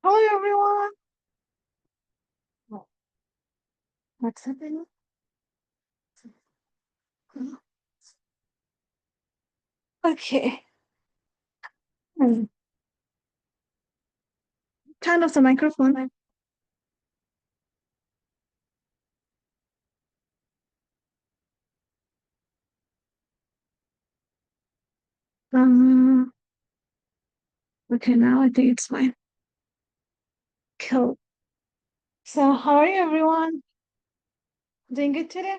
Hello everyone. What's happening? Okay. Hmm. Turn off the microphone. Um, okay, now I think it's fine. Cool. So how are you everyone? Doing good today?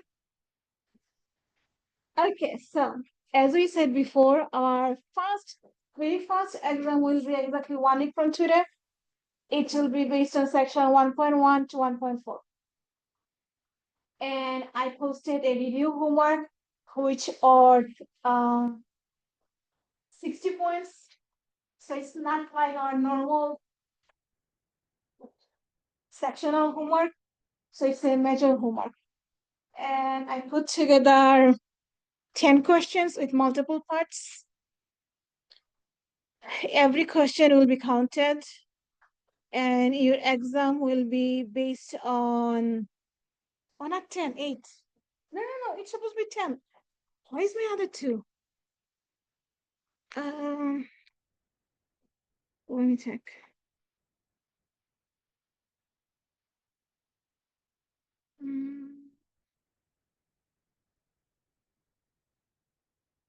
Okay, so as we said before, our very first exam will be exactly 1 week from today. It will be based on section 1.1 to 1.4. And I posted a review homework which are 60 points. So it's not like our normal sectional homework. So it's a major homework. And I put together 10 questions with multiple parts. Every question will be counted, and your exam will be based on, oh, not 10, 8. No, it's supposed to be 10. Why is my other two? Um, Let me check. Mm,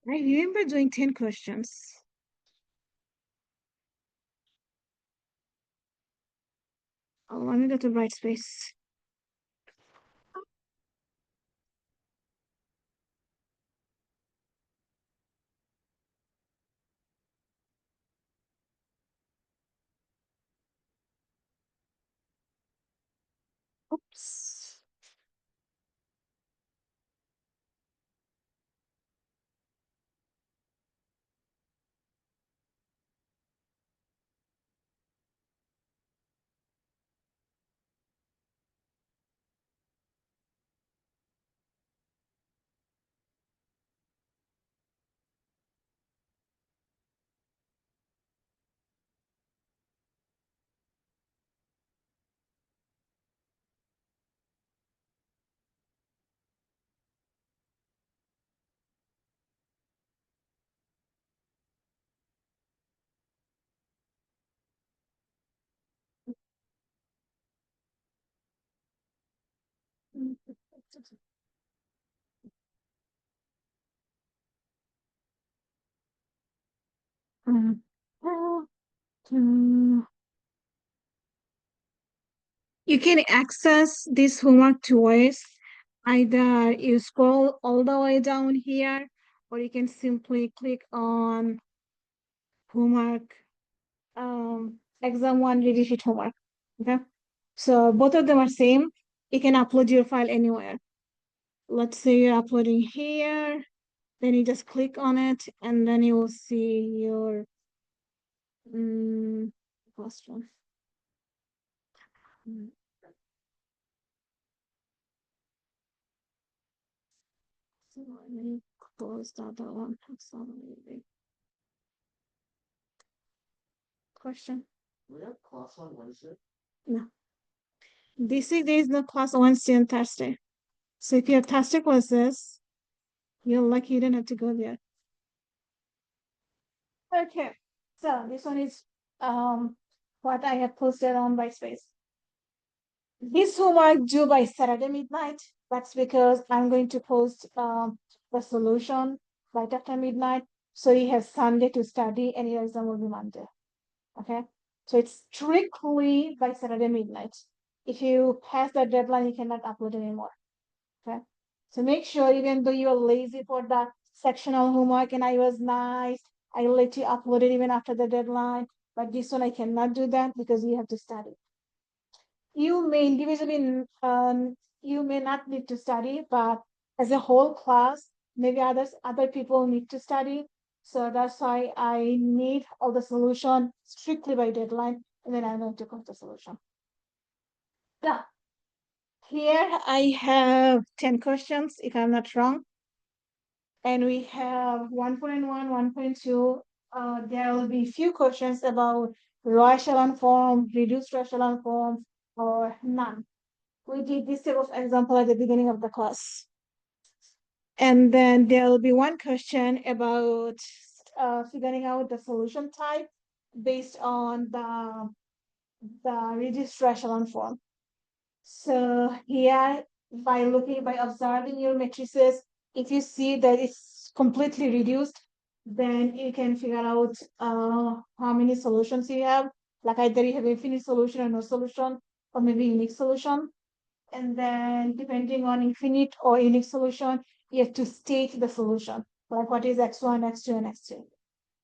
I remember doing 10 questions. Oh, let me go to bright space. Oops. Mm. Mm. You can access this homework two ways. Either you scroll all the way down here, or you can simply click on homework, exam 1 ready sheet homework. Okay. So both of them are same. You can upload your file anywhere. Let's say you're uploading here, then you just click on it, and then you will see your first one. Mm. So let me close the other one. Question. We have class on Wednesday? No. This week there is no class on Wednesday and Thursday. So if you have Thursday classes, you're lucky you don't have to go there. Okay. So this one is what I have posted on Brightspace. This homework due by Saturday midnight. That's because I'm going to post the solution right after midnight. So you have Sunday to study and your exam will be Monday. Okay. So it's strictly by Saturday midnight. If you pass the deadline, you cannot upload anymore. Okay. So make sure, even though you're lazy for the sectional homework and I was nice, I let you upload it even after the deadline. But this one I cannot do that because you have to study. You may individually, you may not need to study, but as a whole class, maybe other people need to study. So that's why I need all the solution strictly by deadline, and then I'm going to post the solution. Yeah. Here I have 10 questions, if I'm not wrong. And we have 1.1, 1.2, there will be few questions about raw echelon form, reduced echelon form, or none. We did this type of example at the beginning of the class. And then there will be one question about figuring out the solution type based on the reduced echelon form. So here, by observing your matrices, if you see that it's completely reduced, then you can figure out how many solutions you have. Like either you have infinite solution or no solution, or maybe unique solution. And then depending on infinite or unique solution, you have to state the solution. Like what is x1, x2, and x3.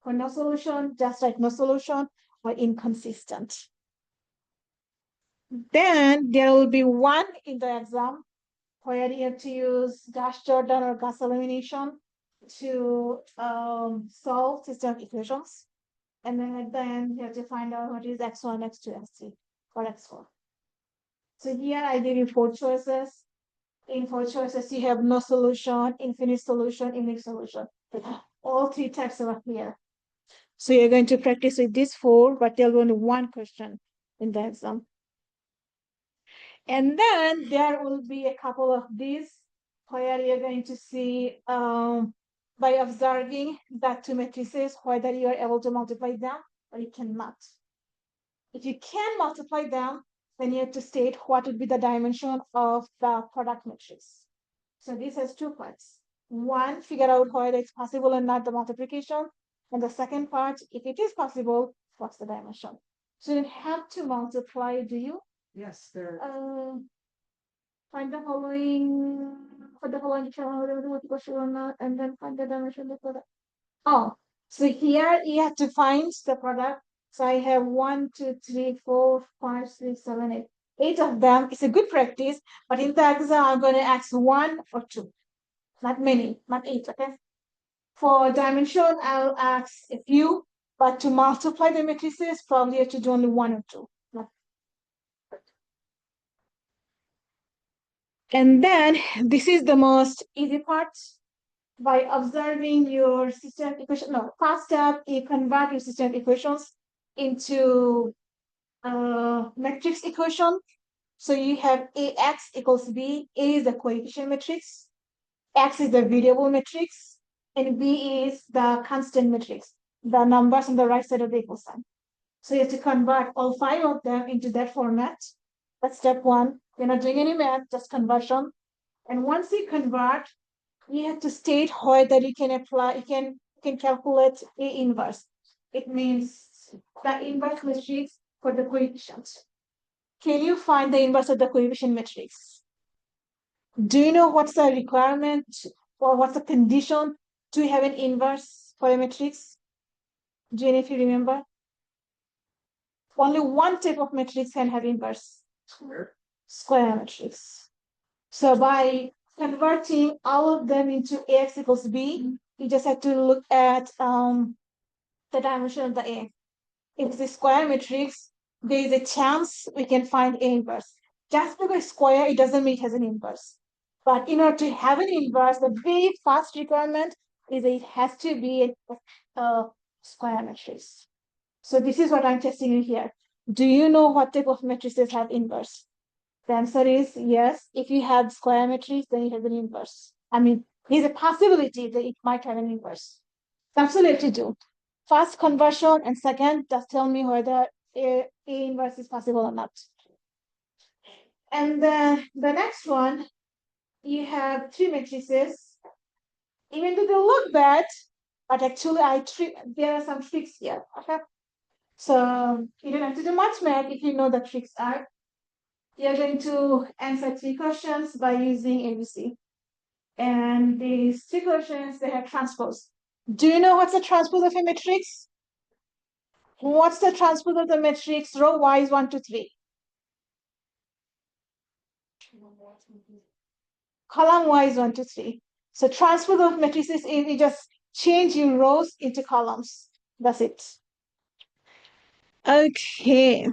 For no solution, just like no solution or inconsistent. Then there will be one in the exam where you have to use Gauss Jordan or Gauss elimination to solve system equations. And then at the end, you have to find out what is x1, x2, x3, or x4. So here I give you 4 choices. In 4 choices, you have no solution, infinite solution, unique solution. All 3 types are here. So you're going to practice with these 4, but there'll be only 1 question in the exam. And then there will be a couple of these where you're going to see by observing that 2 matrices, whether you are able to multiply them or you cannot. If you can multiply them, then you have to state what would be the dimension of the product matrix. So this has 2 parts. One, figure out whether it's possible or not the multiplication. And the second part, if it is possible, what's the dimension? So you have to multiply, do you? Yes, there. Find the following, for the following multiplication or not, and then find the dimension of the product. Oh, so here you have to find the product. So I have 1, 2, 3, 4, 5, 6, 7, 8. 8 of them. It's a good practice, but in the exam, I'm going to ask 1 or 2. Not many, not 8, okay? For dimension, I'll ask a few, but to multiply the matrices, probably you have to do only 1 or 2. And then this is the most easy part. By observing your system equation, first step, you convert your system equations into matrix equation. So you have AX equals B. A is the coefficient matrix, X is the variable matrix, and B is the constant matrix, the numbers on the right side of the equal sign. So you have to convert all 5 of them into that format. That's step 1. You're not doing any math, just conversion. And once you convert, you have to state whether you can apply, you can calculate A inverse. It means the inverse matrix for the coefficients. Can you find the inverse of the coefficient matrix? Do you know what's the requirement or what's the condition to have an inverse for a matrix? Jane, if you remember. Only one type of matrix can have inverse. Square matrix. So by converting all of them into AX equals B, you just have to look at the dimension of the A. If it's a square matrix, there is a chance we can find A inverse. Just because square, it doesn't mean it has an inverse. But in order to have an inverse, the very first requirement is that it has to be a square matrix. So this is what I'm testing you here. Do you know what type of matrices have inverse? The answer is yes. If you have square matrix, then it has an inverse. I mean, there's a possibility that it might have an inverse. That's all you have to do. First, conversion, and second, just tell me whether A inverse is possible or not. And then the next one, you have 3 matrices. Even though they look bad, but actually there are some tricks here. Okay. So you don't have to do much math if you know the tricks are. You're going to answer 3 questions by using ABC. And these 3 questions, they have transpose. Do you know what's the transpose of a matrix? What's the transpose of the matrix row wise 1, 2, 3? Column wise 1, 2, 3. So transpose of matrices is you just change your rows into columns. That's it. Okay.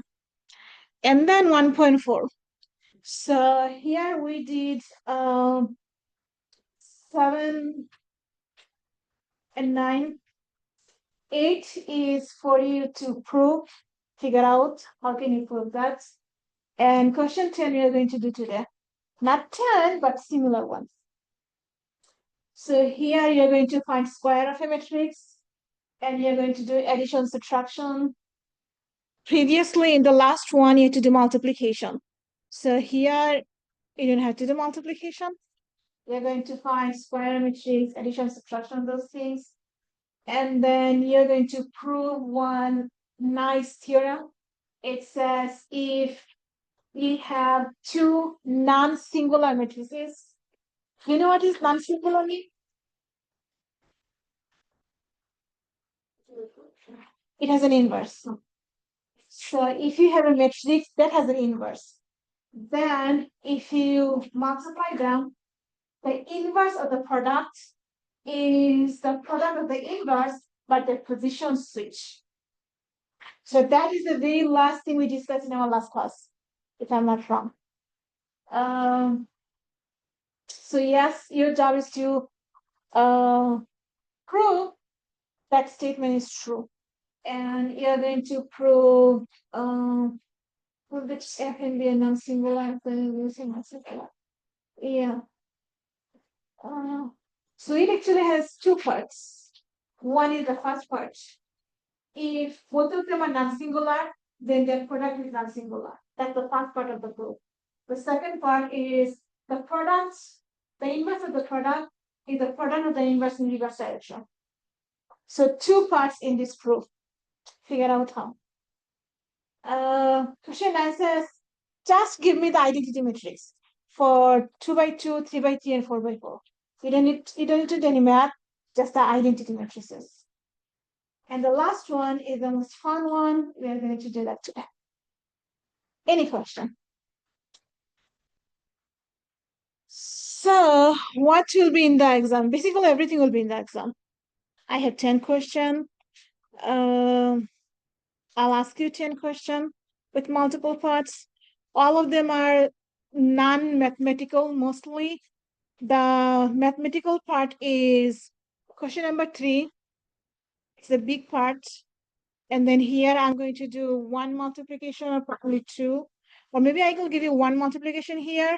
And then 1.4. So here we did 7 and 9. 8 is for you to prove, figure out how can you prove that. And question 10 we are going to do today. Not 10, but similar ones. So here you're going to find square of a matrix, and you're going to do addition, subtraction. Previously, in the last one, you had to do multiplication. So here, you don't have to do multiplication. You're going to find square matrix, addition, subtraction, those things. And then you're going to prove one nice theorem. It says if we have two non-singular matrices. You know what is non-singular mean? It has an inverse. So if you have a matrix that has an inverse, then if you multiply them, the inverse of the product is the product of the inverse, but the position switch. So that is the very last thing we discussed in our last class, if I'm not wrong. So yes, your job is to prove that statement is true. And you're going to prove which F can be a non-singular using a singular. Yeah. So it actually has two parts. One is the first part. If both of them are non-singular, then their product is non-singular. That's the first part of the proof. The second part is the product, the inverse of the product is the product of the inverse in reverse direction. So two parts in this proof. Figure out how. Question 9 says, just give me the identity matrix for 2 by 2, 3 by 3, and 4 by 4. You don't need to do any math, just the identity matrices. And the last one is the most fun one. We are going to do that today. Any question? So what will be in the exam? Basically, everything will be in the exam. I have 10 questions. I'll ask you 10 questions with multiple parts. All of them are non-mathematical mostly. The mathematical part is question number 3. It's a big part. And then here I'm going to do one multiplication or probably two. Or maybe I will give you one multiplication here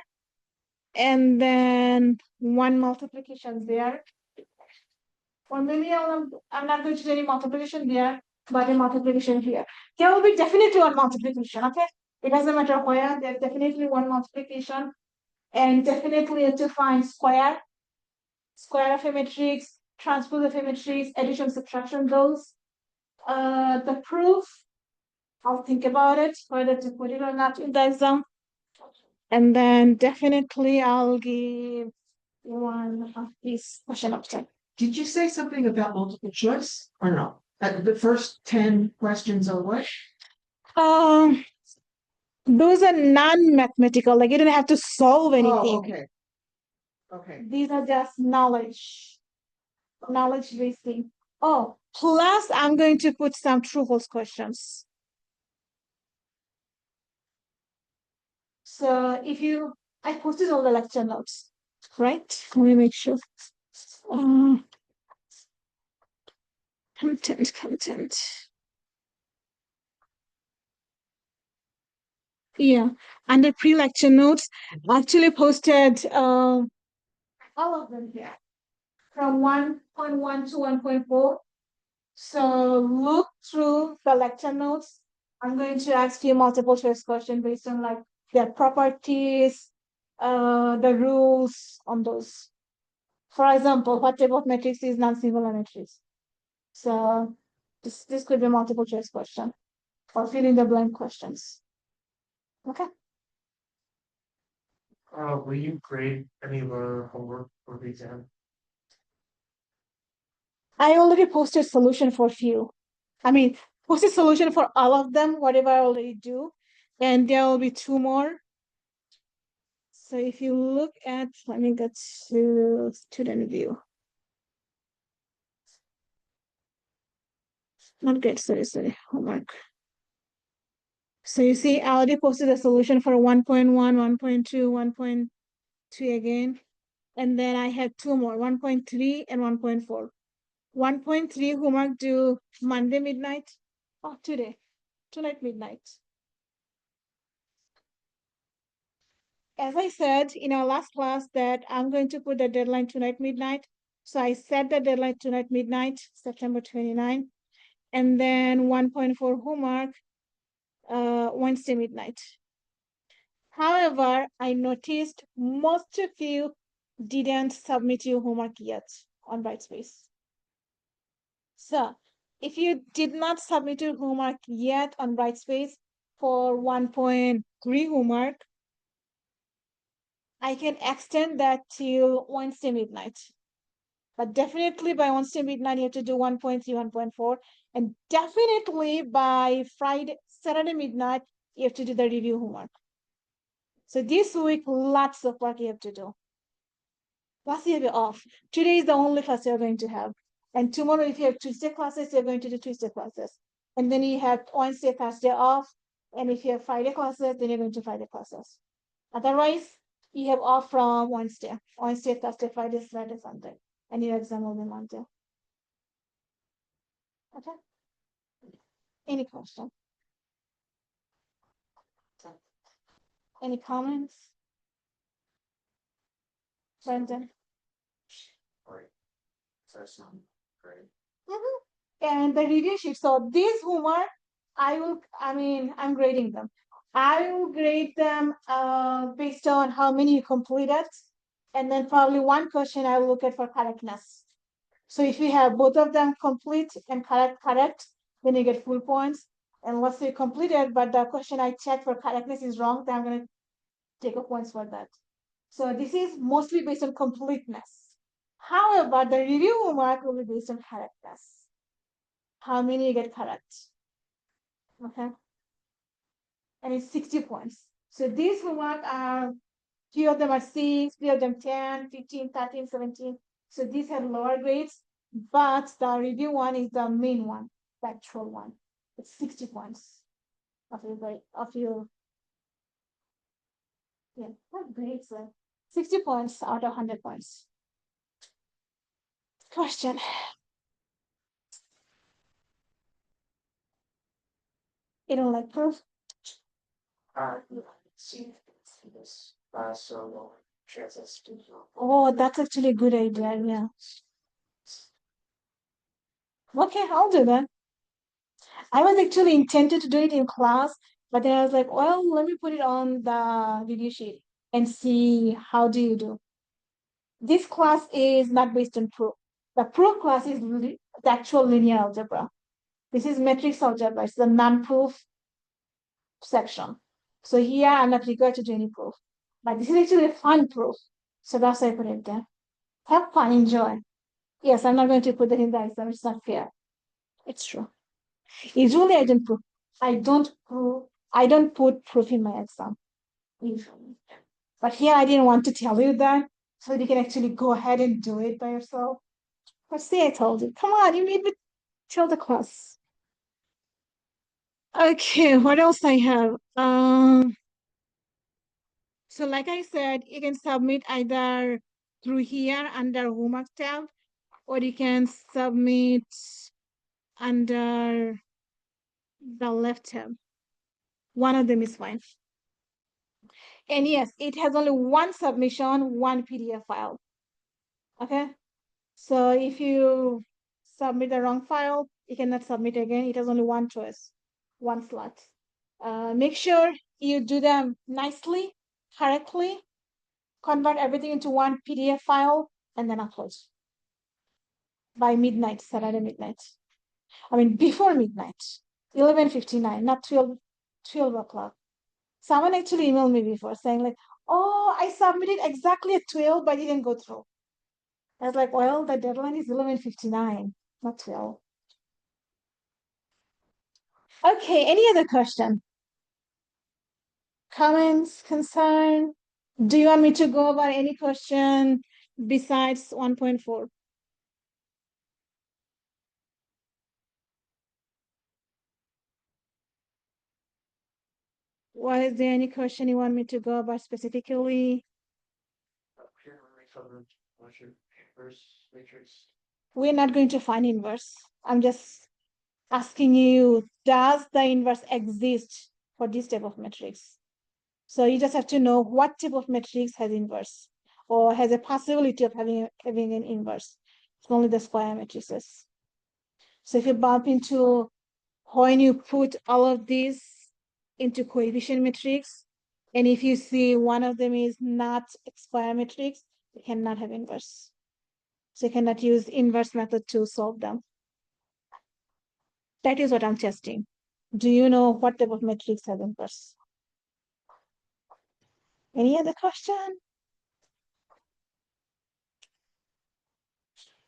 and then one multiplication there. Or maybe I'm not going to do any multiplication there, but a multiplication here. There will be definitely one multiplication, okay? It doesn't matter where, there's definitely one multiplication. And definitely to find square of a matrix, transpose of a matrix, addition, subtraction, those. The proof, I'll think about it, whether to put it or not in the exam. And then definitely I'll give one of these question options. Did you say something about multiple choice or no? The first 10 questions are what? Those are non-mathematical, like you don't have to solve anything. Oh, okay. Okay. These are just knowledge-based things. Oh, plus I'm going to put some true-false questions. So I posted all the lecture notes, right? Let me make sure. Content. Yeah, under pre-lecture notes, I actually posted all of them here from 1.1 to 1.4. So look through the lecture notes. I'm going to ask you multiple choice questions based on like their properties, the rules on those. For example, what type of matrix is non-singular matrix? So this could be a multiple choice question or fill in the blank questions. Okay. Will you grade any of our homework for the exam? I already posted solution for few. I mean, posted solution for all of them, whatever I already do. And there will be 2 more. So if you look at, let me get to student view. Not good, sorry, homework. So you see, I already posted a solution for 1.1, 1.2, 1.3 again. And then I have 2 more, 1.3 and 1.4. 1.3 homework due Monday midnight. Oh, tonight midnight. As I said in our last class that I'm going to put the deadline tonight midnight. So I set the deadline tonight midnight, September 29, and then 1.4 homework Wednesday midnight. However, I noticed most of you didn't submit your homework yet on Brightspace. So if you did not submit your homework yet on Brightspace for 1.3 homework, I can extend that till Wednesday midnight. But definitely by Wednesday midnight, you have to do 1.3, 1.4. And definitely by Saturday midnight, you have to do the review homework. So this week, lots of work you have to do. Plus you have your off. Today is the only class you're going to have. And tomorrow, if you have Tuesday classes, you're going to do Tuesday classes. And then you have Wednesday, Thursday off. And if you have Friday classes, then you're going to Friday classes. Otherwise, you have off from Wednesday, Thursday, Friday, Saturday, Sunday. And your exam will be Monday. Okay? Any question? Any comments? Brendan? And the review sheet. So this homework, I'm grading them. I will grade them based on how many you completed. And then probably one question I will look at for correctness. So if you have both of them complete and correct, then you get full points. And let's say completed, but the question I checked for correctness is wrong, then I'm going to take a points for that. So this is mostly based on completeness. However, the review homework will be based on correctness. How many you get correct? Okay. And it's 60 points. So these homework are, few of them are 6, few of them 10, 15, 13, 17. So these have lower grades, but the review one is the main one, the actual one. It's 60 points of your yeah, what grades are 60 points out of 100 points. Question. You don't like proof? Oh, that's actually a good idea. Yeah. Okay, I'll do that. I was actually intended to do it in class, but then I was like, well, let me put it on the video sheet and see how do you do. This class is not based on proof. The proof class is the actual linear algebra. This is matrix algebra. It's the non-proof section. So here I'm not required to do any proof. But this is actually a fun proof. So that's why I put it there. Have fun, enjoy. Yes, I'm not going to put that in the exam. It's not fair. It's true. Usually I don't proof. I don't put proof in my exam. Usually. But here I didn't want to tell you that. So you can actually go ahead and do it by yourself. But see, I told you. Come on, you made me tell the class. Okay, what else I have? So like I said, you can submit either through here under homework tab, or you can submit under the left tab. One of them is fine. And yes, it has only one submission, one PDF file. Okay. So if you submit the wrong file, you cannot submit again. It has only one choice, one slot. Make sure you do them nicely, correctly, convert everything into one PDF file, and then upload by midnight, Saturday midnight. I mean, before midnight, 11:59, not 12 o'clock. Someone actually emailed me before saying like, oh, I submitted exactly at 12, but it didn't go through. I was like, well, the deadline is 11:59, not 12. Okay, any other question? Comments, concern? Do you want me to go over any question besides 1.4? What is there any question you want me to go over specifically? Matrix. we're not going to find inverse. I'm just asking you, does the inverse exist for this type of matrix? So you just have to know what type of matrix has inverse or has a possibility of having an inverse. It's only the square matrices. So if you bump into when you put all of these into coefficient matrix, and if you see one of them is not square matrix, you cannot have inverse. So you cannot use inverse method to solve them. That is what I'm testing. Do you know what type of matrix has inverse? Any other question?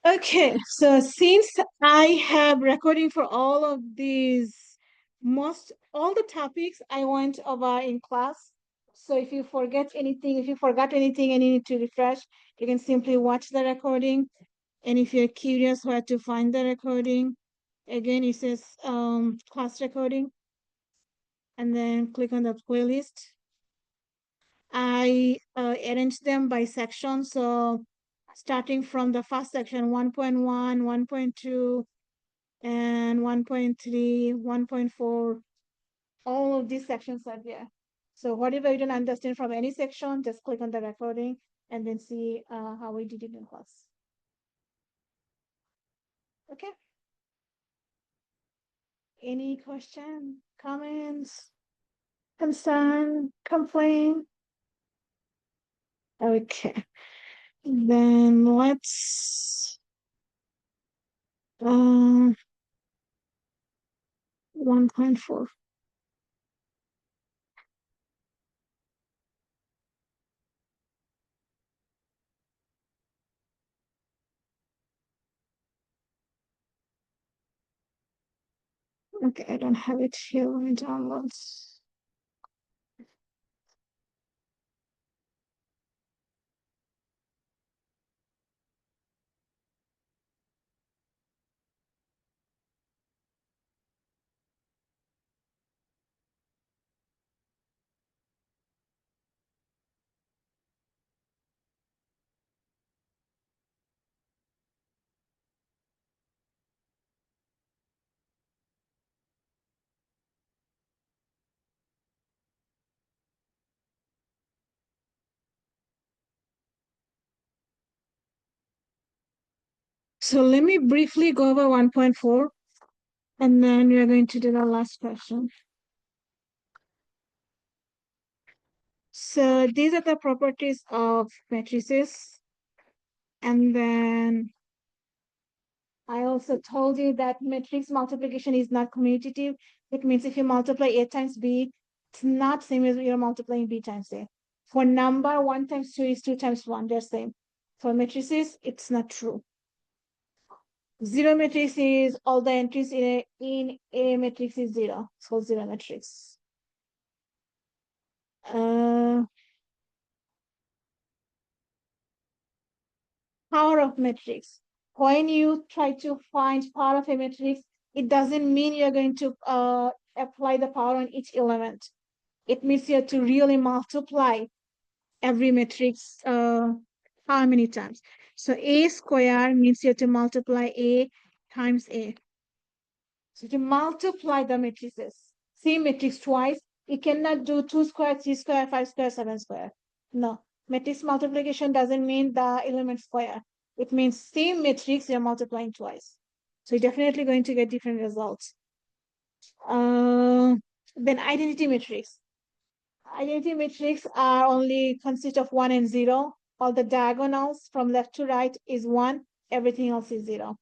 Okay, so since I have recording for all of these, all the topics I went over in class. So if you forgot anything and you need to refresh, you can simply watch the recording. And if you're curious where to find the recording, again, it says class recording, and then click on the playlist. I arranged them by section. So starting from the first section, 1.1, 1.2, and 1.3, 1.4, all of these sections are there. So whatever you don't understand from any section, just click on the recording and then see how we did it in class. Okay. Any question, comments, concern, complaint? Okay. Then let's 1.4. Okay, I don't have it here. Let me download. So let me briefly go over 1.4, and then we are going to do the last question. So these are the properties of matrices. And then I also told you that matrix multiplication is not commutative. It means if you multiply A times B, it's not same as you're multiplying B times A. For number, 1 times 2 is 2 times 1, they're same. For matrices, it's not true. Zero matrix is all the entries in a matrix is zero, so zero matrix. Power of matrix. When you try to find power of a matrix, it doesn't mean you're going to apply the power on each element. It means you have to really multiply every matrix how many times. So A square means you have to multiply A times A. So to multiply the matrices, same matrix twice, you cannot do 2 square, 3 square, 5 square, 7 square. No, matrix multiplication doesn't mean the element square. It means same matrix you're multiplying twice. So you're definitely going to get different results. Then identity matrix. Identity matrix are only consist of 1 and 0. All the diagonals from left to right is 1. Everything else is 0.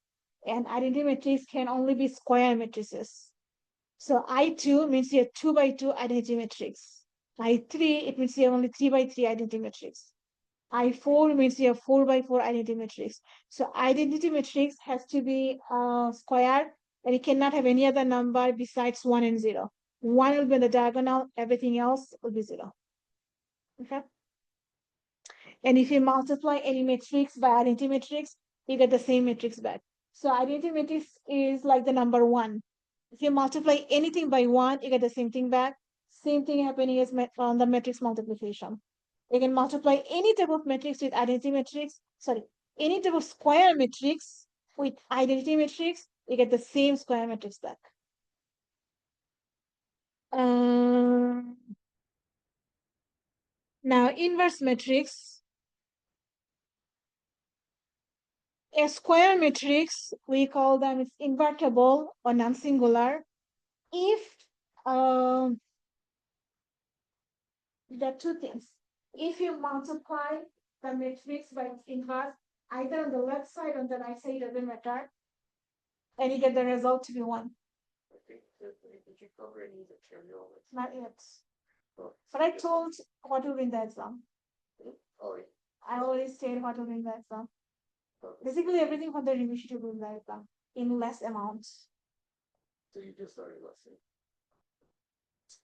And identity matrix can only be square matrices. So I2 means you have 2 by 2 identity matrix. I3, it means you have only 3 by 3 identity matrix. I4 means you have 4 by 4 identity matrix. So identity matrix has to be square, and it cannot have any other number besides 1 and 0. 1 will be the diagonal, everything else will be 0. Okay. And if you multiply any matrix by identity matrix, you get the same matrix back. So identity matrix is like the number 1. If you multiply anything by 1, you get the same thing back. Same thing happening is on the matrix multiplication. You can multiply any type of matrix with identity matrix, any type of square matrix with identity matrix, you get the same square matrix back. Now, inverse matrix. A square matrix, we call them it's invertible or non-singular if there are two things. If you multiply the matrix by its inverse, either on the left side or on the right side, doesn't matter, and you get the result to be 1. Did you cover any of the trivial? Not yet. But I told what will be in the exam. Oh, yeah. I already said what will be in the exam. Basically, everything from the review sheet will be in the exam in less amounts. So you just started lesson.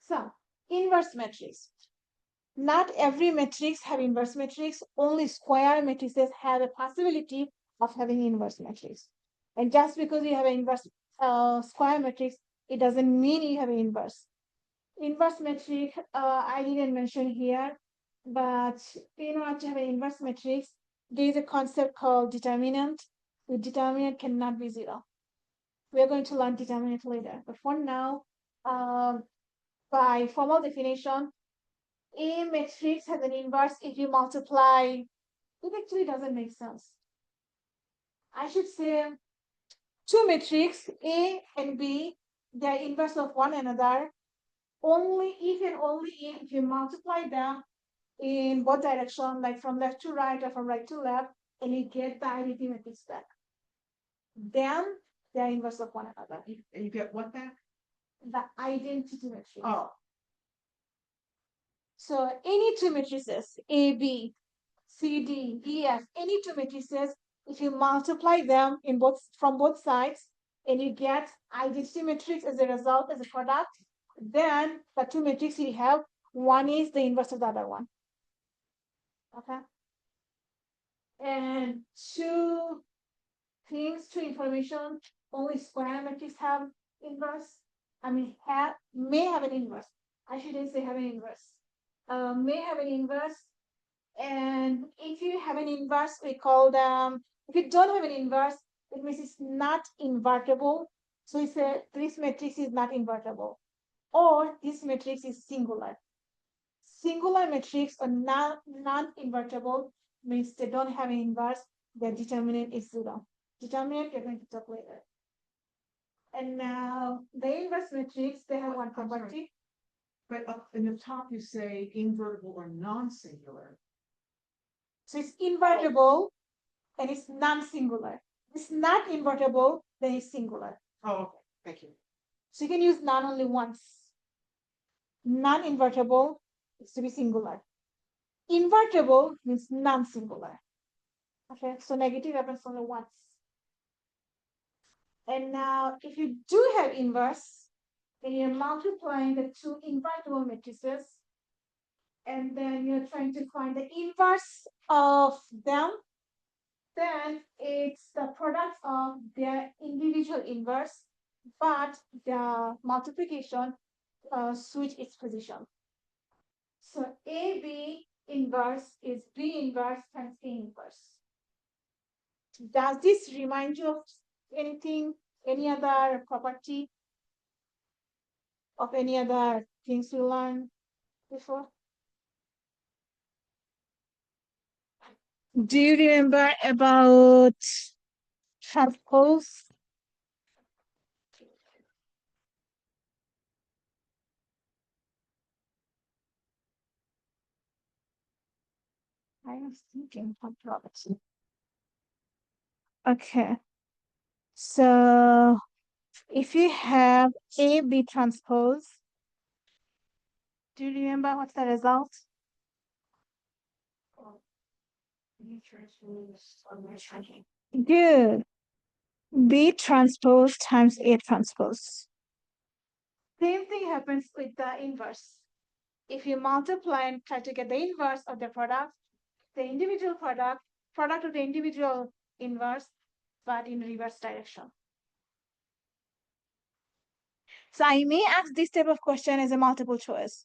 So, inverse matrix. Not every matrix have inverse matrix. Only square matrices have a possibility of having inverse matrix. And just because you have an inverse square matrix, it doesn't mean you have an inverse. Inverse matrix, I didn't mention here, but in order to have an inverse matrix, there is a concept called determinant. The determinant cannot be 0. We're going to learn determinant later. But for now, by formal definition, a matrix has an inverse if you multiply. It actually doesn't make sense. I should say two matrices, A and B, they are inverse of one another. Only if and only if you multiply them in both directions, like from left to right or from right to left, and you get the identity matrix back. Then they are inverse of one another. And you get what back? The identity matrix. Oh. So any two matrices, A, B, C, D, E, F, any two matrices, if you multiply them in from both sides and you get identity matrix as a result, as a product, then the two matrices you have, one is the inverse of the other one. Okay. And two things, two information, only square matrix have inverse. I mean, may have an inverse. I shouldn't say have an inverse. May have an inverse. And if you have an inverse, we call them, if you don't have an inverse, it means it's not invertible. So we say this matrix is not invertible. Or this matrix is singular. Singular matrix or non-invertible means they don't have an inverse, their determinant is 0. Determinant we're going to talk later. And now the inverse matrix, they have one property. But up in the top you say invertible or non-singular. So it's invertible and it's non-singular. It's not invertible, then it's singular. Oh, okay. Thank you. So you can use non only once. Non-invertible is to be singular. Invertible means non-singular. Okay, so negative happens only once. And now if you do have inverse, then you're multiplying the two invertible matrices, and then you're trying to find the inverse of them, then it's the product of their individual inverse, but the multiplication switch its position. So AB inverse is B inverse times A inverse. Does this remind you of anything, any other property of any other things you learned before? Do you remember about transpose? I was thinking of property. Okay. So if you have A B transpose, do you remember what's the result? Good. B transpose times A transpose. Same thing happens with the inverse. If you multiply and try to get the inverse of the product, the individual product of the individual inverse, but in reverse direction. So I may ask this type of question as a multiple choice,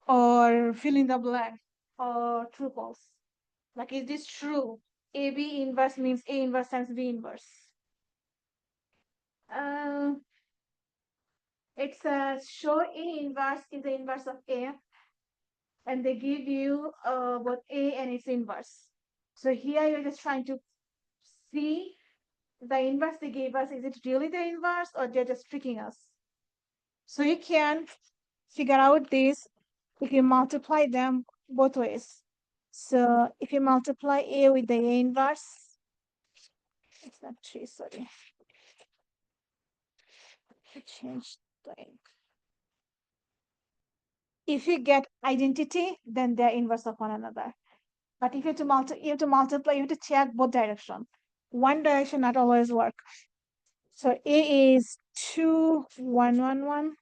or fill in the blank, or true false. Like, is this true? AB inverse means A inverse times B inverse. Uh, it says show A inverse is the inverse of A, and they give you both A and its inverse. So here you're just trying to see the inverse they gave us. Is it really the inverse, or they're just tricking us? So you can figure out this if you multiply them both ways. So if you multiply A with the A inverse, it's not 3, sorry. I changed the ink. If you get identity, then they're inverse of one another. But if you have to multiply, you have to check both directions. One direction not always work. So A is 2, 1, 1, 1.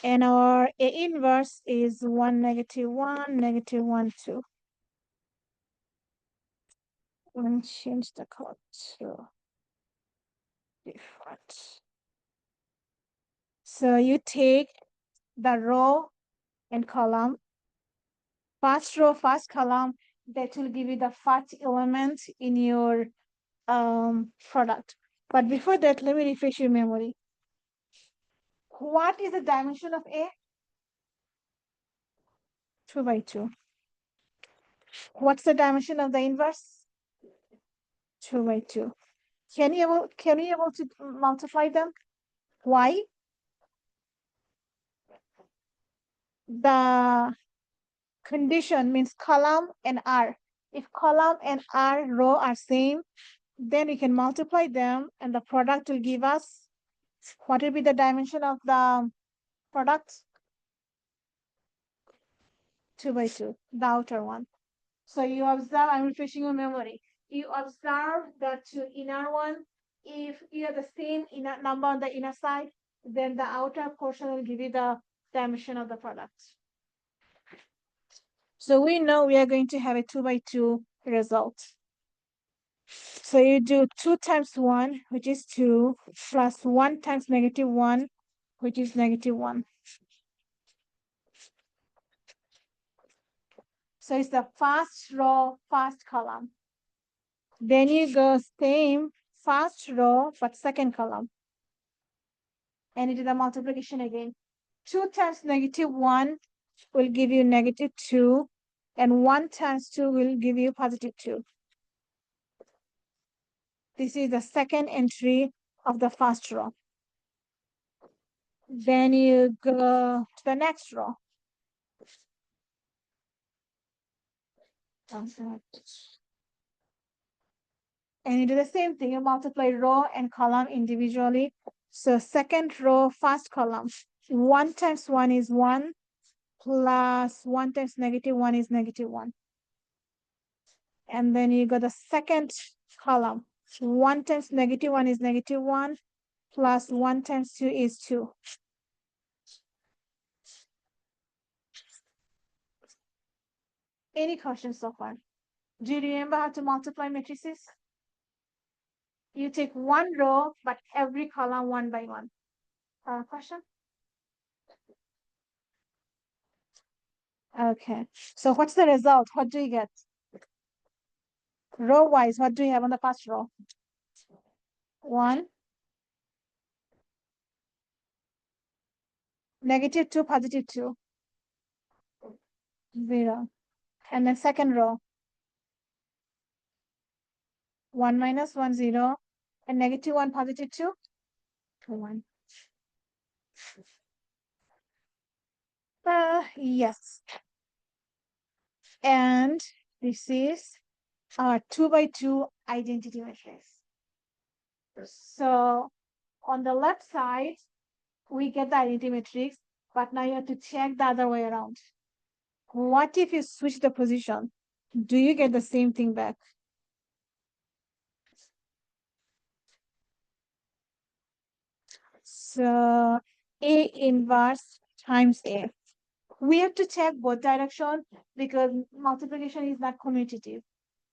And our A inverse is 1, negative 1, negative 1, 2. Let me change the color to different. So you take the row and column, first row, first column, that will give you the first element in your product. But before that, let me refresh your memory. What is the dimension of A? 2 by 2. What's the dimension of the inverse? 2 by 2. Can you able to multiply them? Why? The condition means column and R. If column and R row are same, then we can multiply them and the product will give us, what will be the dimension of the product? 2 by 2, the outer one. So you observe, I'm refreshing your memory. You observe the two inner one. If you have the same inner number on the inner side, then the outer portion will give you the dimension of the product. So we know we are going to have a 2 by 2 result. So you do 2 times 1, which is 2, plus 1 times negative 1, which is negative 1. So it's the first row, first column. Then you go same first row, but second column. And it is a multiplication again. 2 times negative 1 will give you negative 2, and 1 times 2 will give you positive 2. This is the second entry of the first row. Then you go to the next row. And you do the same thing. You multiply row and column individually. So second row, first column. 1 times 1 is 1, plus 1 times negative 1 is negative 1. And then you got the second column. 1 times negative 1 is negative 1, plus 1 times 2 is 2. Any questions so far? Do you remember how to multiply matrices? You take one row, but every column one by one. Question? Okay. So what's the result? What do you get? Row wise, what do you have on the first row? 1, negative 2, positive 2. 0. And then second row. 1 minus 1, 0. And negative 1, positive 2. 1. Yes. And this is our 2 by 2 identity matrix. So on the left side, we get the identity matrix, but now you have to check the other way around. What if you switch the position? Do you get the same thing back? So A inverse times A. We have to check both direction because multiplication is not commutative.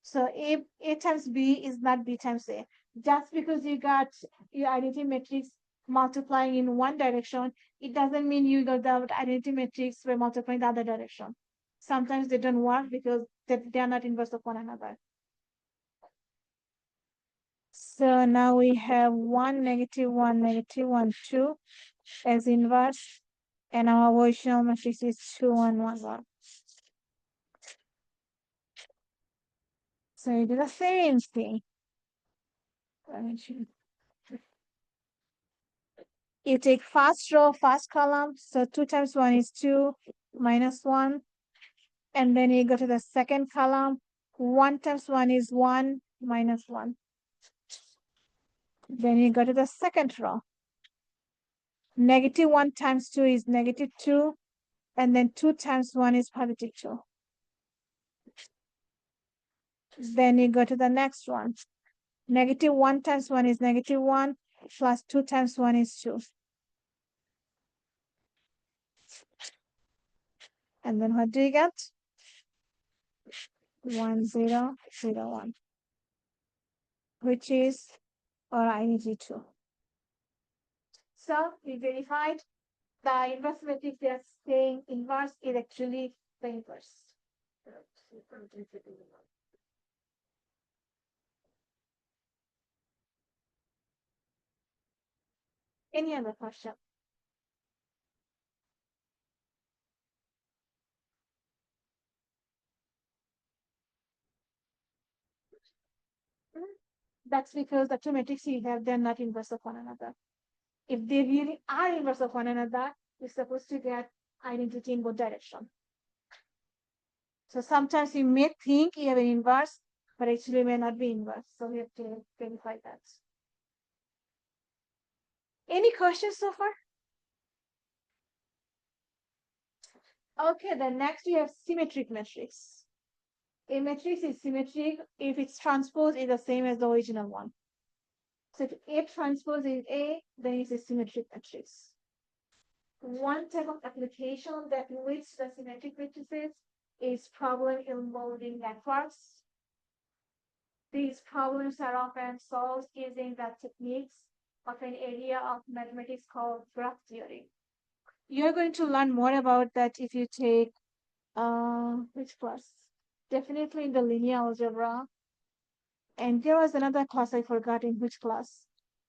So A times B is not B times A. Just because you got your identity matrix multiplying in one direction, it doesn't mean you got the identity matrix by multiplying the other direction. Sometimes they don't work because they are not inverse of one another. So now we have 1, -1, -1, 2 as inverse, and our original matrix is 2, 1, 1, 1. So we do the same thing. You take first row, first column, so 2 times 1 is 2, minus 1. And then you go to the second column, 1 times 1 is 1, minus 1. Then you go to the second row. -1 times 2 is -2, and then 2 times 1 is +2. Then you go to the next one. -1 times 1 is -1, plus 2 times 1 is 2. And then what do you get? 1, 0, 0, 1, which is our ING2. So we verified the inverse matrix they are saying inverse is actually the inverse. Any other question? That's because the two matrices you have, they're not inverse of one another. If they really are inverse of one another, you're supposed to get identity in both directions. So sometimes you may think you have an inverse, but actually may not be inverse. So we have to verify that. Any questions so far? Okay, then next we have symmetric matrix. A matrix is symmetric if its transpose is the same as the original one. So if A transpose is A, then it's a symmetric matrix. One type of application that leads to the symmetric matrices is problem involving networks. These problems are often solved using the techniques of an area of mathematics called graph theory. You're going to learn more about that if you take which class? Definitely in the linear algebra. And there was another class I forgot in which class.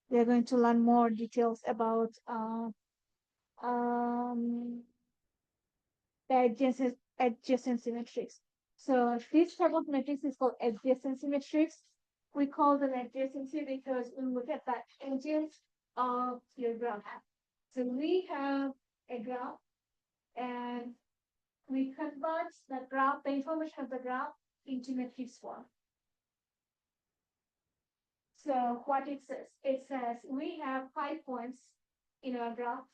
They're going to learn more details about the adjacency matrix. So this type of matrix is called adjacency matrix. We call them adjacency because we look at the edges of your graph. So we have a graph and we convert the graph, the information of the graph into matrix form. So what it says we have 5 points in our graph.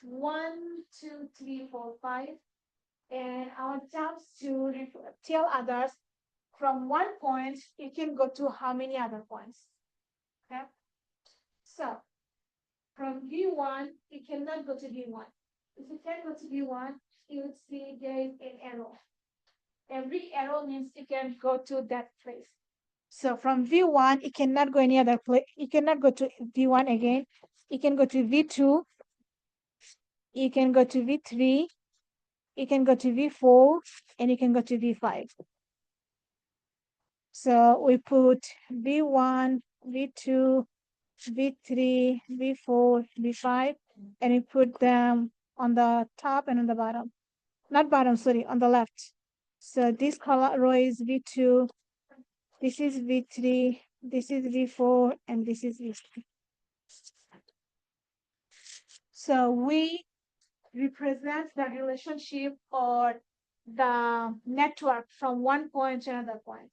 1, 2, 3, 4, 5. And our job is to tell others from 1 point, you can go to how many other points. Okay. So from V1, you cannot go to V1. If you can go to V1, you would see there is an arrow. Every arrow means you can go to that place. So from V1, you cannot go any other place. You cannot go to V1 again. You can go to V2. You can go to V3. You can go to V4, and you can go to V5. So we put V1, V2, V3, V4, V5, and we put them on the top and on the bottom. Not bottom, sorry, on the left. So this color row is V2, this is V3, this is V4, and this is V3. So we represent the relationship or the network from one point to another point.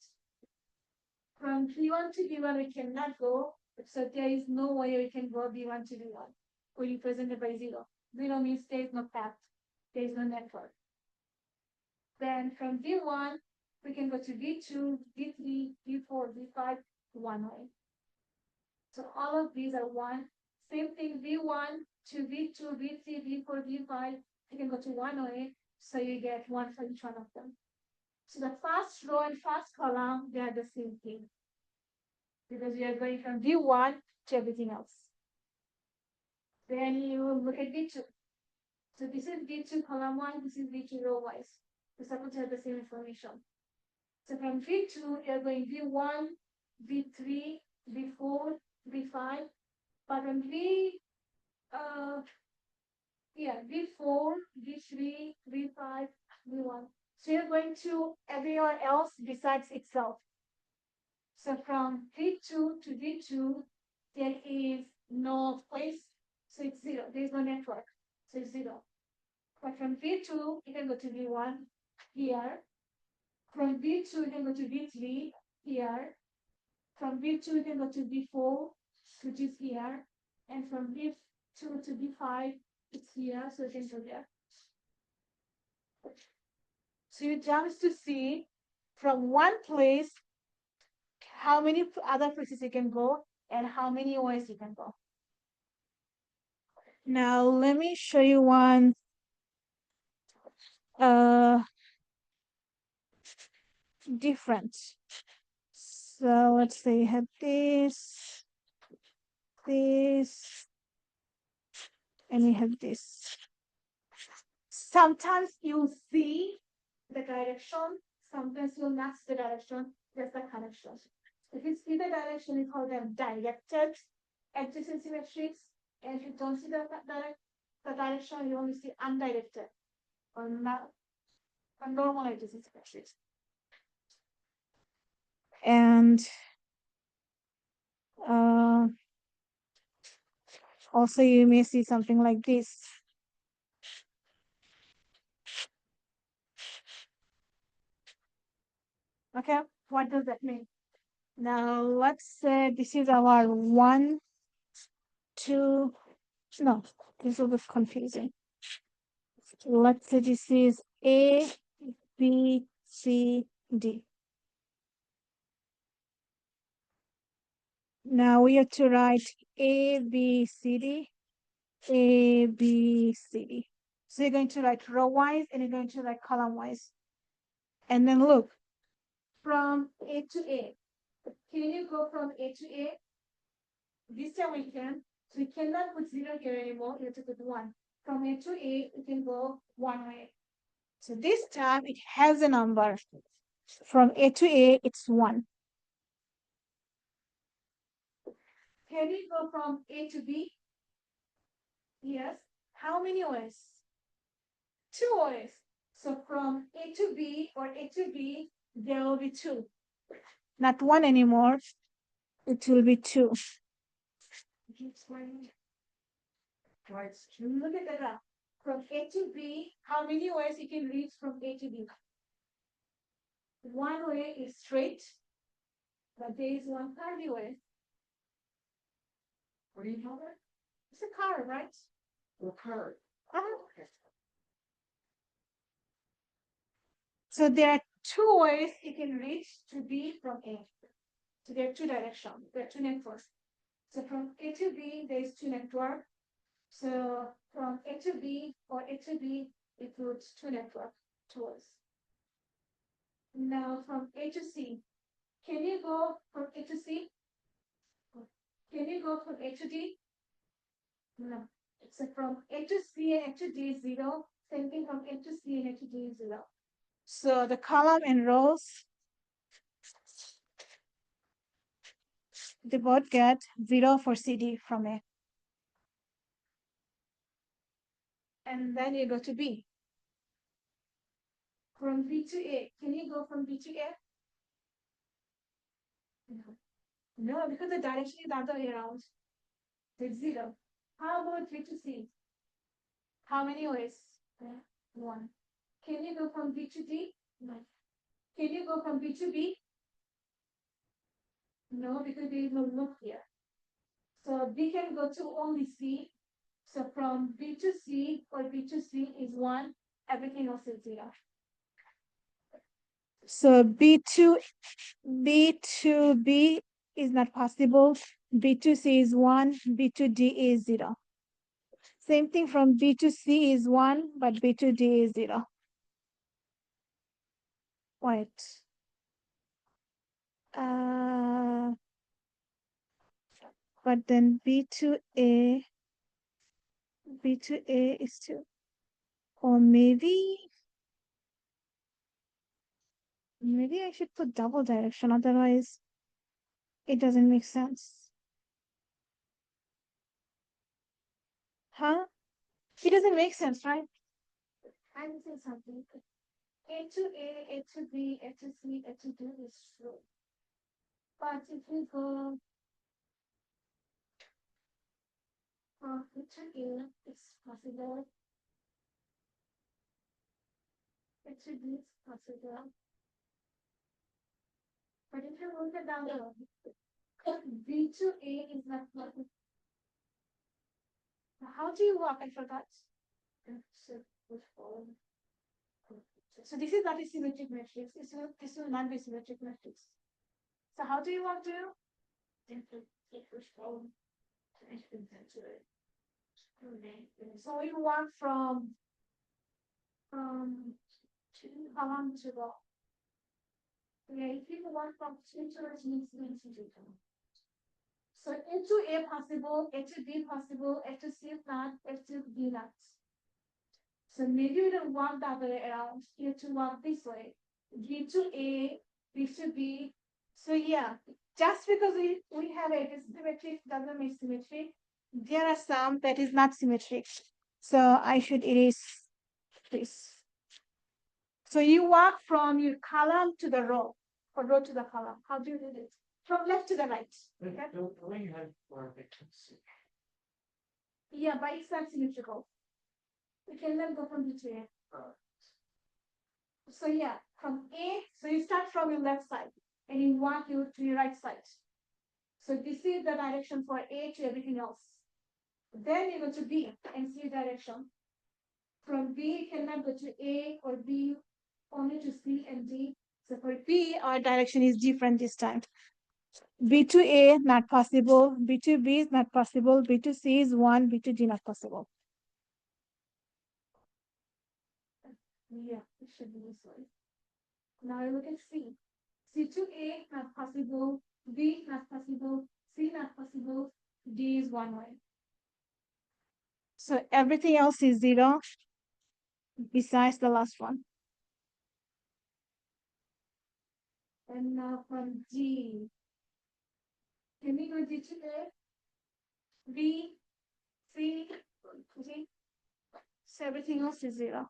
From V1 to V1, we cannot go. So there is no way we can go V1 to V1. We represent it by 0. 0 means there is no path. There is no network. Then from V1, we can go to V2, V3, V4, V5, one way. So all of these are one. Same thing, V1 to V2, V3, V4, V5, you can go to one way. So you get one for each one of them. So the first row and first column, they are the same thing. Because we are going from V1 to everything else. Then you look at V2. So this is V2 column 1, this is V2 row wise. We're supposed to have the same information. So from V2, you're going V1, V3, B4, B5, but when B, B4, B3, B5, B1. So you're going to everywhere else besides itself. So from V2 to V2, there is no place, so it's zero. There is no network, so it's zero. But from V2, you can go to V1 here. From V2, you can go to V3 here. From V2, you can go to V4, which is here. And from V2 to V5, it's here, so you can go there. So you jump to see from one place how many other places you can go and how many ways you can go. Now let me show you one different. So let's say you have this, and you have this. Sometimes you'll see the direction, sometimes you'll not see the direction, just the connection. If you see the direction, we call them directed adjacency matrix. And if you don't see the direction, you only see undirected or not a normal adjacency matrix. And also you may see something like this. Okay, what does that mean? Now let's say this is our 1, 2, no, this will be confusing. Let's say this is A, B, C, D. Now we have to write A, B, C, D, A, B, C, D. So you're going to write row wise and you're going to write column wise. And then look, from A to A. Can you go from A to A? This time we can. So we cannot put 0 here anymore. You have to put 1. From A to A, you can go one way. So this time it has a number. From A to A, it's 1. Can you go from A to B? Yes. How many ways? 2 ways. So from A to B or A to B, there will be 2. Not 1 anymore. It will be 2. Right. Look at the graph. From A to B, how many ways you can reach from A to B? One way is straight, but there is one curvy way. What do you call that? It's a curve, right? A curve. Okay. So there are 2 ways you can reach to B from A. So there are 2 directions, there are 2 networks. So from A to B, there is 2 networks. So from A to B or A to B, it puts 2 networks towards. Now from A to C, can you go from A to C? Can you go from A to D? No. So from A to C and A to D is 0. Same thing from A to C and A to D is 0. So the column and rows, they both get 0 for CD from A. And then you go to B. From B to A, can you go from B to A? No. No, because the direction is the other way around. So it's 0. How about B to C? How many ways? 1. Can you go from B to D? No. Can you go from B to B? No, because there is no loop here. So B can go to only C. So from B to C or B to C is 1. Everything else is 0. So B to B is not possible. B to C is 1. B to D is 0. Same thing from B to C is 1, but B to D is 0. Wait. But then B to A is 2. Or maybe I should put double direction, otherwise It doesn't make sense. Huh? It doesn't make sense, right? I'm missing something. A to A, A to B, A to C, A to D is true. But if we go from A to A, it's possible. A to B is possible. But if you look at down below, B to A is not possible. How do you walk? I forgot. So this is not a symmetric matrix. This will not be symmetric matrix. So how do you want to? So you want from two, how long to go? Yeah, if you want from two to it means two. So A to A possible, A to B possible, A to C not, A to B not. So maybe we don't walk that way around. You have to walk this way. B to A, B to B. So yeah, just because we have a symmetric doesn't mean symmetric. There are some that is not symmetric. So I should erase this. So you walk from your column to the row, or row to the column. How do you do this? From left to the right. Okay? Yeah, but it's not symmetrical. We can then go from B to A. So yeah, from A, so you start from your left side and you walk you to your right side. So this is the direction for A to everything else. Then you go to B and see direction. From B, you cannot go to A or B, only to C and D. So for B, our direction is different this time. B to A, not possible. B to B is not possible. B to C is 1. B to D, not possible. Yeah, it should be this way. Now look at C. C to A, not possible. B, not possible. C, not possible. D is one way. So everything else is 0 besides the last one. And now from D, can we go D to A? B, C, D. So everything else is 0.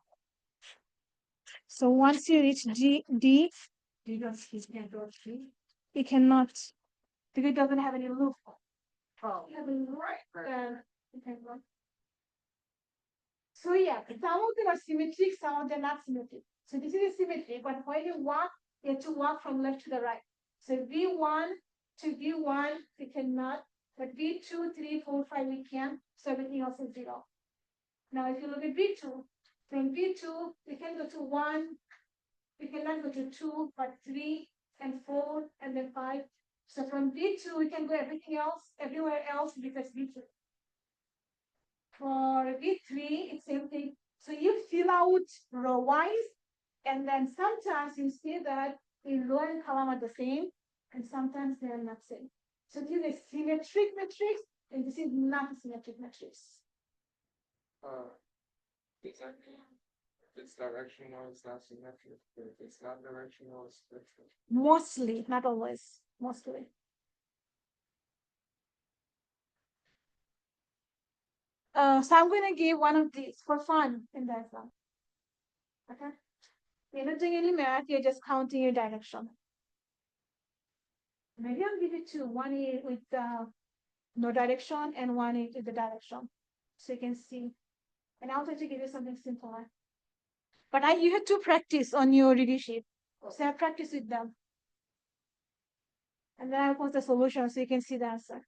So once you reach D, you can't go to D. You cannot, because it doesn't have any loop. Oh. You have a loop, you can go. So yeah, some of them are symmetric, some of them not symmetric. So this is a symmetric, but when you walk, you have to walk from left to the right. So V1 to V1, we cannot, but V2, 3, 4, 5, we can. So everything else is 0. Now if you look at V2, from V2, we can go to 1, we cannot go to 2, but 3 and 4 and then 5. So from V2, we can go everything else, everywhere else because V2. For V3, it's same thing. So you fill out row wise, and then sometimes you see that the row and column are the same, and sometimes they are not same. So this is a symmetric matrix, and this is not a symmetric matrix. Exactly. If it's directional, it's not symmetric. If it's not directional, it's symmetric. Mostly, not always, mostly. So I'm going to give one of these for fun in the exam. Okay? You're not doing any math, you're just counting your direction. Maybe I'll give you two. One is with no direction and one is with the direction. So you can see. And I'll try to give you something simpler. But you have to practice on your ready sheet. So I practice with them. And then I'll post the solution so you can see the answer.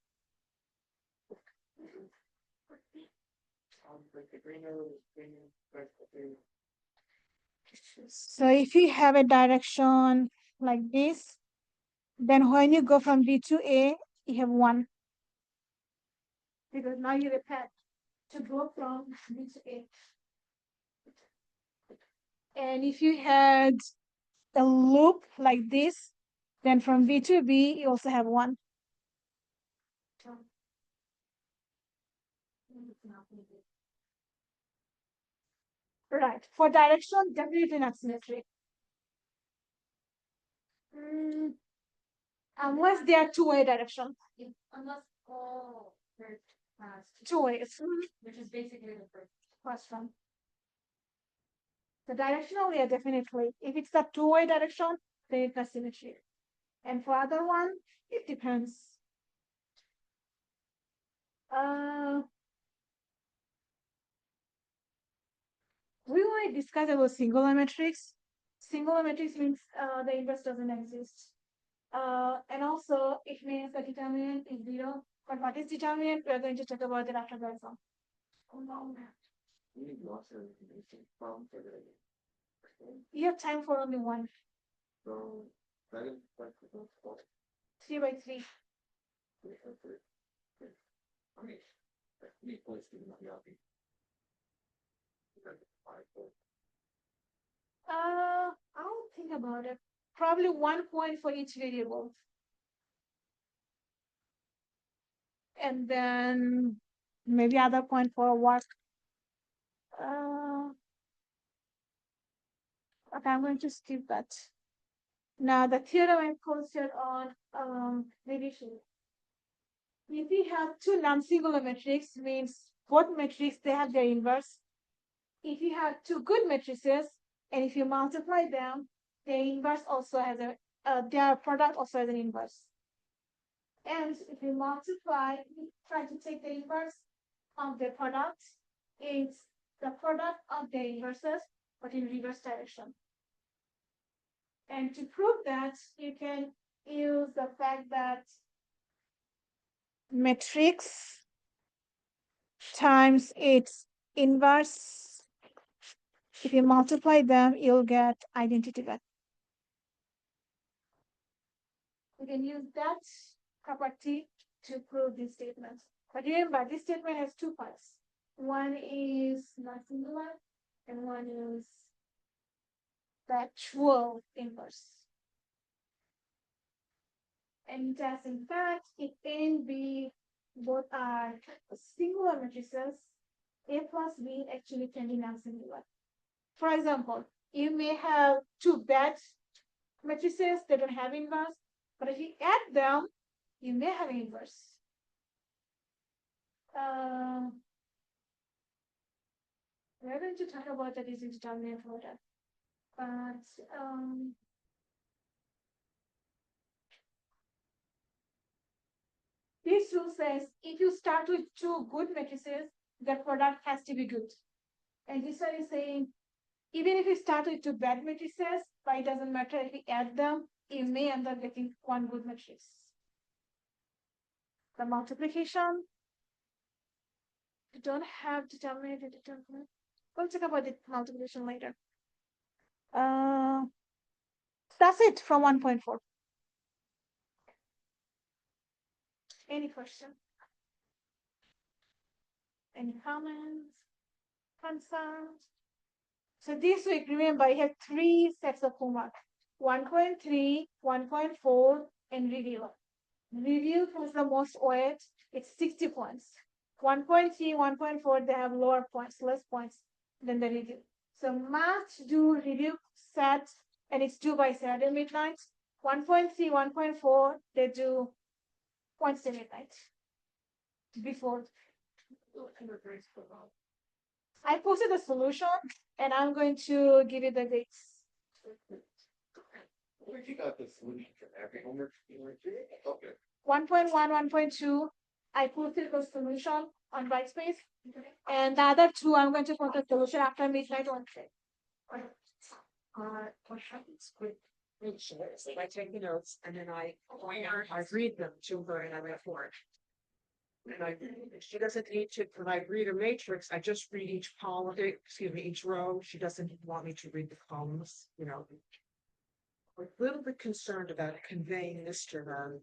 So if you have a direction like this, then when you go from B to A, you have 1. Because now you repeat to go from B to A. And if you had a loop like this, then from B to B, you also have 1. Right. For direction, definitely not symmetric. unless they are two-way direction. Unless all first class, Two ways. which is basically the first. Question. The directional, yeah, definitely. If it's a two-way direction, then it's asymmetry. And for other one, it depends. We want to discuss about singular matrix. Singular matrix means the inverse doesn't exist. And also it means the determinant is zero. But what is determinant? We are going to talk about it after the exam. We lost everything from the. You have time for only one. So that is like the 3 by 3. I mean, we placed it in the lobby. I'll think about it. Probably 1 point for each variable. And then maybe other point for work. Okay, I'm going to skip that. Now the theorem I posted on division. If we have two non-singular matrices, means both matrices they have their inverse. If you have two good matrices, and if you multiply them, their inverse also has their product also has an inverse. And if you multiply, you try to take the inverse of the product, it's the product of the inverses, but in reverse direction. And to prove that, you can use the fact that matrix times its inverse, if you multiply them, you'll get identity vector. You can use that property to prove these statements. But remember, this statement has two parts. One is not singular, and one is the actual inverse. And as in fact, if A and B both are singular matrices, A plus B actually can be non-singular. For example, you may have two bad matrices that don't have inverse, but if you add them, you may have an inverse. We're going to talk about that using determinant order. But this rule says if you start with two good matrices, the product has to be good. And this one is saying even if you start with two bad matrices, but it doesn't matter if you add them, you may end up getting one good matrix. The multiplication, you don't have determinant and determinant. We'll talk about the multiplication later. That's it from 1.4. Any question? Any comments? Concerns? So this week, remember, you have 3 sets of homework. 1.3, 1.4, and review. Review has the most weight. It's 60 points. 1.3, 1.4, they have lower points, less points than the review. So must do review set, and it's due by Saturday midnight. 1.3, 1.4, they do Wednesday midnight. Before. I posted the solution, and I'm going to give you the dates. You got the solution for every homework. Okay. 1.1, 1.2, I posted the solution on Brightspace. And the other two, I'm going to post the solution after midnight on Wednesday. What happens with is I take the notes and then I read them to her and I record. And she doesn't need to, when I read a matrix, I just read each column, each row. She doesn't want me to read the columns, We're a little bit concerned about conveying this to her.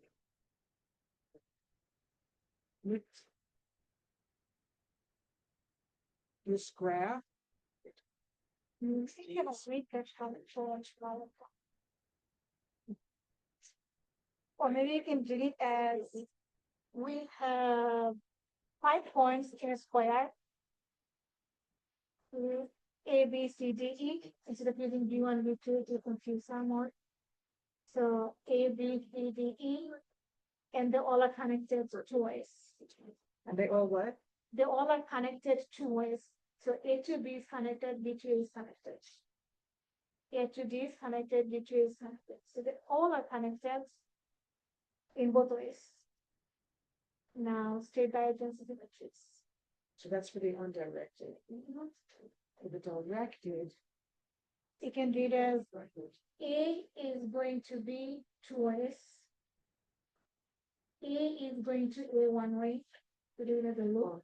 This graph. Or maybe you can read it as we have 5 points in a square. A, B, C, D, E, instead of using B1, B2 to confuse some more. So A, B, C, D, E, and they all are connected two ways. And they all what? They all are connected two ways. So A to B is connected, B to A is connected. A to D is connected, B to A is connected. So they all are connected in both ways. Now, state density matrix. So that's for the undirected. For the directed. You can read as A is going to be two ways. A is going to A one way. To do it as a loop.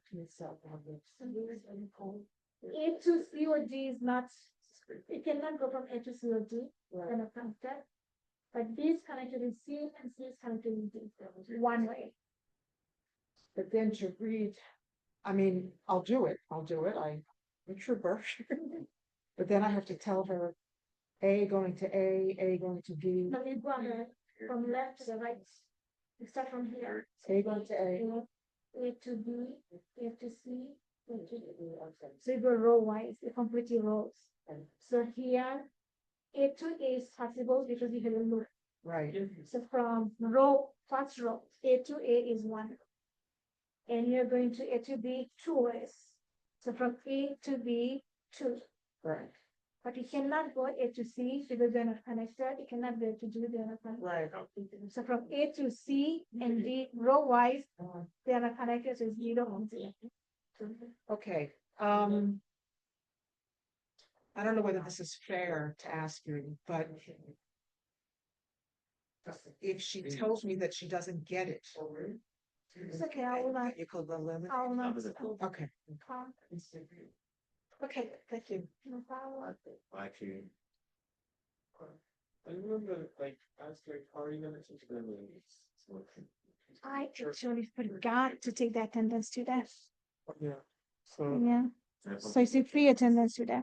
A to C or D is not, it cannot go from A to C or D, then a connected. But B is connected in C and C is connected in D, one way. But then to read, I mean, I'll do it, I'm introvert. But then I have to tell her A going to A going to B. No, we go from left to the right. We start from here. A going to A. A to B, A to C, A to D. So you go row wise, you completely rows. So here, A to A is possible because you have a loop. Right. So from first row, A to A is one. And you're going to A to B two ways. So from A to B, two. Right. But you cannot go A to C because they're not connected. You cannot go to D, they're not connected. Right. So from A to C and D, row wise, they are not connected, so it's 0 and 0. Okay, I don't know whether this is fair to ask you, but if she tells me that she doesn't get it. It's okay, I will not. You call the limit? I will not. Okay. Okay, thank you. No problem. Actually. I remember, like, after like 40 minutes into the movie. I actually forgot to take the attendance to that. Yeah. So. Yeah. So it's a free attendance to that.